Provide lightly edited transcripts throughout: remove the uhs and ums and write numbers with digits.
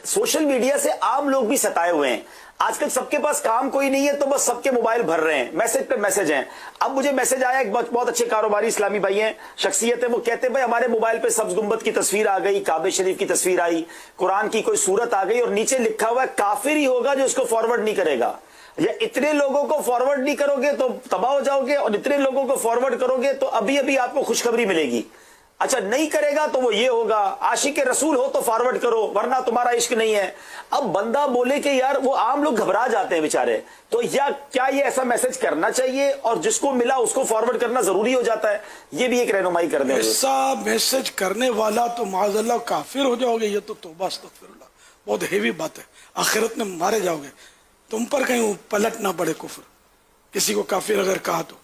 Social media سے عام لوگ بھی ستائے ہوئے ہیں. آج کل سب کے پاس کام کوئی نہیں ہے تو بس سب کے موبائل بھر رہے ہیں, میسج پہ میسج ہیں. اب مجھے میسج آیا, ایک بہت اچھے کاروباری اسلامی بھائی ہیں, شخصیت ہے, وہ کہتے ہیں بھائی ہمارے موبائل پہ سبز گنبد کی تصویر آ گئی, کعبہ شریف کی تصویر آئی, قرآن کی کوئی صورت آ گئی, اور نیچے لکھا ہوا ہے کافر ہی ہوگا جو اس کو فارورڈ نہیں کرے گا, یا اتنے لوگوں کو فارورڈ نہیں کرو گے تو تباہ ہو جاؤ گے, اور اتنے لوگوں کو فارورڈ کرو گے تو ابھی آپ کو خوشخبری ملے گی. اچھا نہیں کرے گا تو وہ یہ ہوگا, عاشق رسول ہو تو فارورڈ کرو ورنہ تمہارا عشق نہیں ہے. اب بندہ بولے کہ یار وہ عام لوگ گھبرا جاتے ہیں بیچارے, تو یا کیا یہ ایسا میسج کرنا چاہیے اور جس کو ملا اس کو فارورڈ کرنا ضروری ہو جاتا ہے؟ یہ بھی ایک رہنمائی کر دیں. ایسا میسج کرنے والا تو معاذ اللہ کافر ہو جاؤ گے, یہ تو توبہ استغفر اللہ, بہت ہیوی بات ہے. آخرت میں مارے جاؤ گے, تم پر کہیں پلٹ نہ پڑے کفر. کسی کو کافر اگر کہا تو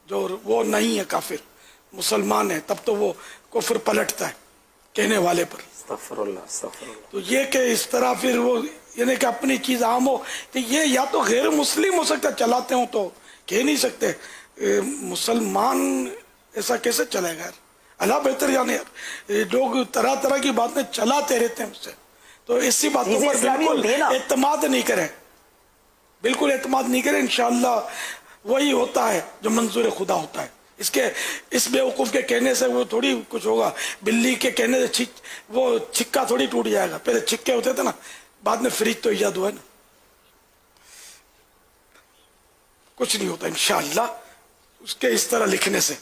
جو وہ نہیں ہے کافر, مسلمان ہے, تب تو وہ کفر پلٹتا ہے کہنے والے پر. استغفر اللہ, استغفر اللہ. تو یہ کہ اس طرح پھر وہ یعنی کہ اپنی چیز عام ہو, کہ یہ یا تو غیر مسلم ہو سکتا ہے, چلاتے ہوں تو کہہ نہیں سکتے مسلمان ایسا کیسے چلے گا یار, اللہ بہتر جانے یار. لوگ طرح طرح کی باتیں چلاتے رہتے ہیں مجھ سے, تو اسی باتوں پر بالکل اعتماد نہیں کریں, بالکل اعتماد نہیں کریں. انشاءاللہ وہی ہوتا ہے جو منظور خدا ہوتا ہے. اس بیوقوف کے کہنے سے وہ تھوڑی کچھ ہوگا, بلی کے کہنے سے وہ چھکا تھوڑی ٹوٹ جائے گا. پہلے چھکے ہوتے تھے نا, بعد میں فریج تو ایجاد ہوا ہے نا. کچھ نہیں ہوتا انشاءاللہ اس کے اس طرح لکھنے سے.